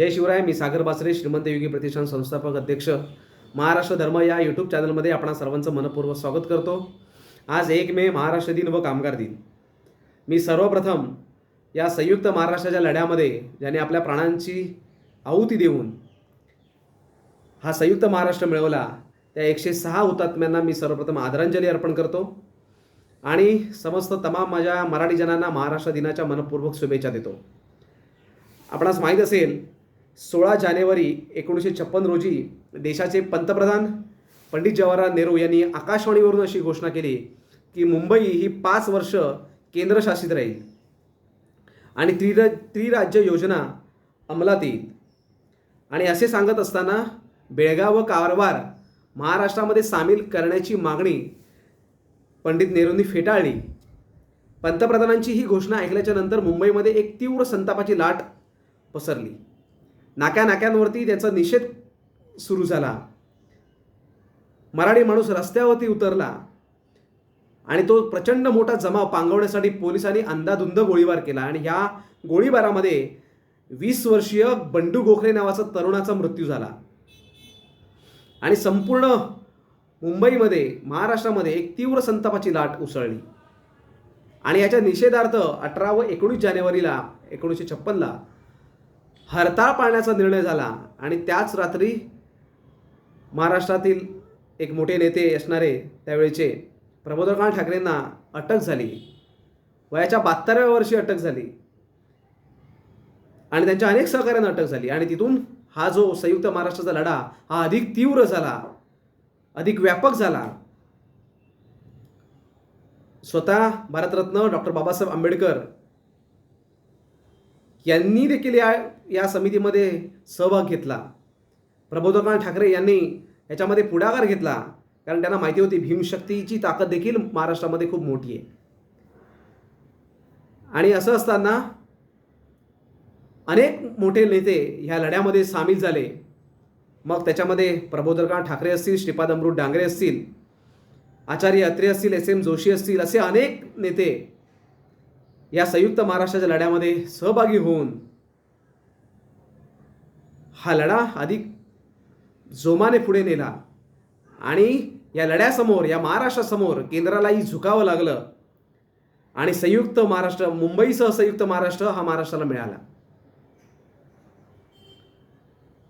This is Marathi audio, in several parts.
जय शिवराय. मी सागर बासरे, श्रीमंत योगी प्रतिष्ठान संस्थापक अध्यक्ष, महाराष्ट्र धर्म या यूट्यूब चॅनलमध्ये आपणा सर्वांचं मनपूर्वक स्वागत करतो. आज 1 मे महाराष्ट्र दिन व कामगार दिन. मी सर्वप्रथम या संयुक्त महाराष्ट्राच्या लढ्यामध्ये ज्याने आपल्या प्राणांची आहुती देऊन हा संयुक्त महाराष्ट्र मिळवला त्या 106 हुतात्म्यांना मी सर्वप्रथम आदरांजली अर्पण करतो आणि समस्त तमाम माझ्या मराठी जनांना महाराष्ट्र दिनाच्या मनपूर्वक शुभेच्छा देतो. आपणास माहीत असेल 16 जानेवारी 1956 रोजी देशाचे पंतप्रधान पंडित जवाहरलाल नेहरू यांनी आकाशवाणीवरून अशी घोषणा केली की मुंबई ही 5 वर्ष केंद्रशासित राहील आणि त्रिराज्य योजना अंमलात येईल. आणि असे सांगत असताना बेळगाव व कारवार महाराष्ट्रामध्ये सामील करण्याची मागणी पंडित नेहरूंनी फेटाळली. पंतप्रधानांची ही घोषणा ऐकल्याच्या नंतर मुंबईमध्ये एक तीव्र संतापाची लाट पसरली. नाक्यानाक्यांवरती त्याचा निषेध सुरू झाला. मराठी माणूस रस्त्यावरती उतरला आणि तो प्रचंड मोठा जमाव पांगवण्यासाठी पोलिसांनी अंधाधुंद गोळीबार केला आणि ह्या गोळीबारामध्ये 20 वर्षीय बंडू गोखले नावाचा तरुणाचा मृत्यू झाला. आणि संपूर्ण मुंबईमध्ये महाराष्ट्रामध्ये एक तीव्र संतापाची लाट उसळली. आणि याच्या निषेधार्थ 18 व 19 जानेवारीला 1956ला हरताळ पाळण्याचा निर्णय झाला. आणि त्याच रात्री महाराष्ट्रातील एक मोठे नेते असणारे त्यावेळेचे प्रबोधनकार ठाकरेंना अटक झाली. वयाच्या 72व्या वर्षी अटक झाली आणि त्यांच्या अनेक सहकाऱ्यांना अटक झाली. आणि तिथून हा जो संयुक्त महाराष्ट्राचा लढा हा अधिक तीव्र झाला, अधिक व्यापक झाला. स्वतः भारतरत्न डॉक्टर बाबासाहेब आंबेडकर यांनी देखील या समितीमध्ये सहभाग घेतला. प्रबोधनकार ठाकरे यांनी याच्यामध्ये पुढाकार घेतला कारण त्यांना माहिती होती भीमशक्तीची ताकद देखील महाराष्ट्रामध्ये खूप मोठी आहे. आणि असं असताना अनेक मोठे नेते ह्या लढ्यामध्ये सामील झाले. मग त्याच्यामध्ये प्रबोधनकार ठाकरे असतील, श्रीपाद अमृत डांगरे असतील, आचार्य अत्रे असतील, SM जोशी असतील, असे अनेक नेते या संयुक्त महाराष्ट्राच्या लढ्यामध्ये सहभागी होऊन हा लढा अधिक जोमाने पुढे नेला. आणि या लढ्यासमोर, या महाराष्ट्रासमोर केंद्रालाही झुकावं लागलं आणि संयुक्त महाराष्ट्र, मुंबईसह संयुक्त महाराष्ट्र हा महाराष्ट्राला मिळाला.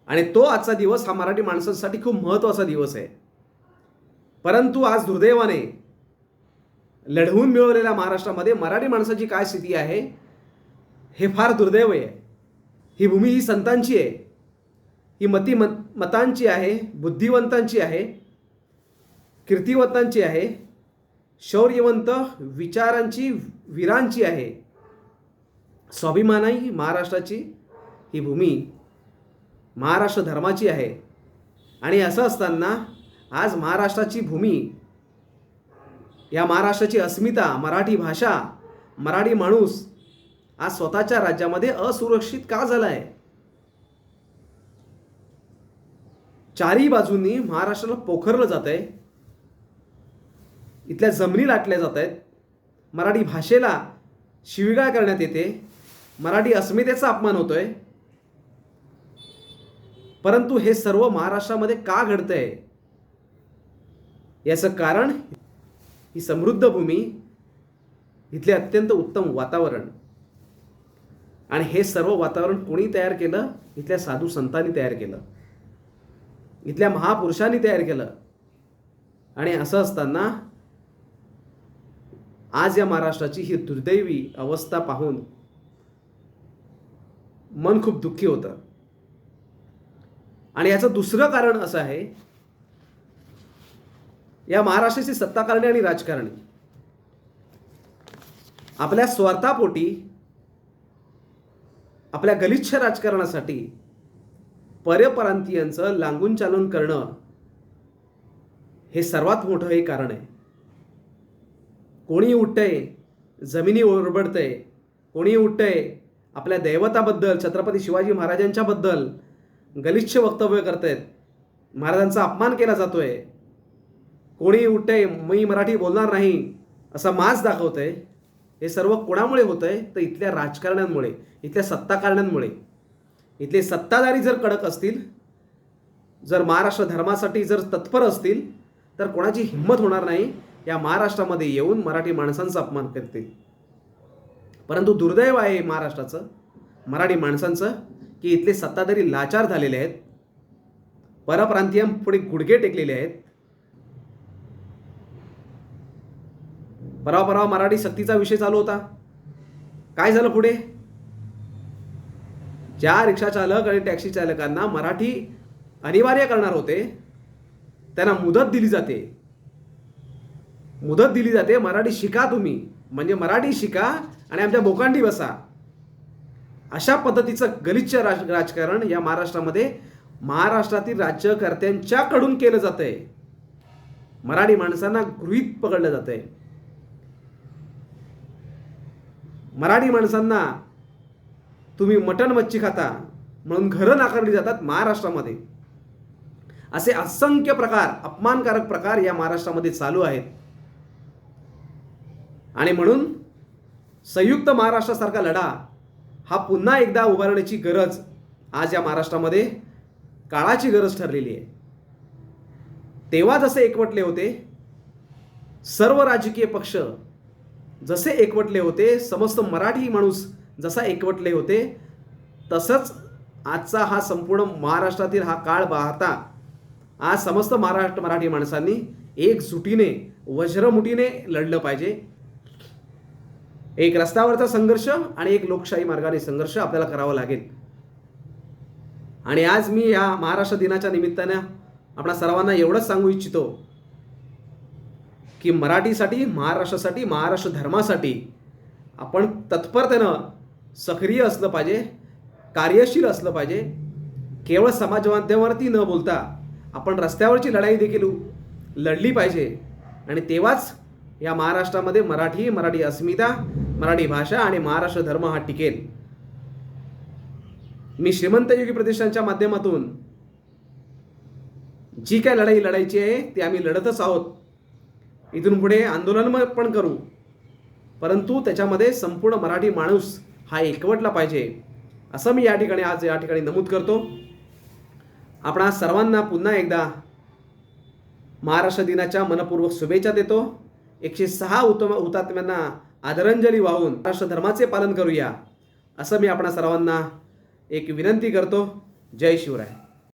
आणि तो आजचा दिवस हा मराठी माणसांसाठी खूप महत्त्वाचा दिवस आहे. परंतु आज दुर्दैवाने लढवून मिळवलेल्या महाराष्ट्रामध्ये मराठी माणसाची काय स्थिती आहे हे फार दुर्दैव आहे. ही भूमी ही संतांची आहे, ही मतांची आहे, बुद्धिवंतांची आहे, कीर्तिवंतांची आहे, शौर्यवंत विचारांची, वीरांची आहे. स्वाभिमानी महाराष्ट्राची ही भूमी महाराष्ट्र धर्माची आहे. आणि असं असताना आज महाराष्ट्राची भूमी, या महाराष्ट्राची अस्मिता, मराठी भाषा, मराठी माणूस आज स्वतःच्या राज्यामध्ये असुरक्षित का झाला आहे? चारही बाजूंनी महाराष्ट्राला पोखरलं जात आहे, इथल्या जमिनी लाटल्या जात आहेत, मराठी भाषेला शिवीगाळ करण्यात येते, मराठी अस्मितेचा अपमान होतोय. परंतु हे सर्व महाराष्ट्रामध्ये का घडतंय? याचं कारण ही समृद्ध भूमी, इथले अत्यंत उत्तम वातावरण. आणि हे सर्व वातावरण कोणी तयार केलं? इथल्या साधू संतांनी तयार केलं, इथल्या महापुरुषांनी तयार केलं. आणि असं असताना आज या महाराष्ट्राची ही दुर्दैवी अवस्था पाहून मन खूप दुःखी होतं. आणि याचं दुसरं कारण असं आहे, या महाराष्ट्राची सत्ताकारणी आणि राजकारणी आपल्या स्वार्थापोटी, आपल्या गलिच्छ राजकारणासाठी परप्रांतीयांचं लागून चालून करणं हे सर्वात मोठं हे कारण आहे. कोणी उठतंय जमिनी ओरबडतंय, कोणी उठतंय आपल्या दैवताबद्दल, छत्रपती शिवाजी महाराजांच्याबद्दल गलिच्छ वक्तव्य करतायत, महाराजांचा अपमान केला जातोय. कोणी उठतंय मी मराठी बोलणार नाही असा माज दाखवतंय. हे सर्व कोणामुळे होतंय? तर इथल्या राजकारण्यांमुळे, इथल्या सत्ताकारण्यांमुळे. इथले सत्ताधारी जर कडक असतील, जर महाराष्ट्र धर्मासाठी जर तत्पर असतील, तर कोणाची हिंमत होणार नाही या महाराष्ट्रामध्ये येऊन मराठी माणसांचा अपमान करतील. परंतु दुर्दैव आहे महाराष्ट्राचं, मराठी माणसांचं, की इथले सत्ताधारी लाचार झालेले आहेत, परप्रांतीयांपुढे गुडघे टेकलेले आहेत. परवा मराठी सक्तीचा विषय चालू होता. काय झालं पुढे? ज्या रिक्षा चालक आणि टॅक्सी चालकांना मराठी अनिवार्य करणार होते त्यांना मुदत दिली जाते. मराठी शिका तुम्ही, म्हणजे मराठी शिका आणि आमच्या बोकांडी बसा. अशा पद्धतीचं गलिच्छ राजकारण या महाराष्ट्रातील राज्यकर्त्यांच्याकडून केलं जातंय. मराठी माणसांना गृहीत पकडलं जातंय. मराठी माणसांना तुम्ही मटण मच्छी खाता म्हणून घरं नाकारली जातात महाराष्ट्रामध्ये. असे असंख्य प्रकार, अपमानकारक प्रकार या महाराष्ट्रामध्ये चालू आहेत. आणि म्हणून संयुक्त महाराष्ट्रासारखा लढा हा पुन्हा एकदा उभारण्याची गरज आज या महाराष्ट्रामध्ये काळाची गरज ठरलेली आहे. तेव्हा जसे एकवटले होते, सर्व राजकीय पक्ष जसे एकवटले होते, समस्त मराठी माणूस जसा एकवटले होते, तसंच आजचा हा संपूर्ण महाराष्ट्रातील हा काळ पाहता आज समस्त मराठी माणसांनी एकजुटीने वज्रमुठीने लढलं पाहिजे. एक रस्त्यावरचा संघर्ष आणि एक लोकशाही मार्गाने संघर्ष आपल्याला करावा लागेल. आणि आज मी या महाराष्ट्र दिनाच्या निमित्तानं आपणा सर्वांना एवढंच सांगू इच्छितो की मराठीसाठी, महाराष्ट्रासाठी, महाराष्ट्र धर्मासाठी आपण तत्परतेनं सक्रिय असलं पाहिजे, कार्यशील असलं पाहिजे. केवळ समाज माध्यमावरती न बोलता आपण रस्त्यावरची लढाई देखील लढली पाहिजे. आणि तेव्हाच या महाराष्ट्रामध्ये मराठी अस्मिता, मराठी भाषा आणि महाराष्ट्र धर्म हा टिकेल. मी श्रीमंत योगी प्रतिष्ठानच्या माध्यमातून जी काय लढाई लढायची आहे ती आम्ही लढतच आहोत. इथून पुढे आंदोलन पण करू, परंतु त्याच्यामध्ये संपूर्ण मराठी माणूस हा एकवटला पाहिजे असं मी या ठिकाणी नमूद करतो. आपणा सर्वांना पुन्हा एकदा महाराष्ट्र दिनाच्या मनपूर्वक शुभेच्छा देतो. 106 हुतात्म्यांना आदरांजली वाहून महाराष्ट्र धर्माचे पालन करूया असं मी आपणा सर्वांना एक विनंती करतो. जय शिवराय.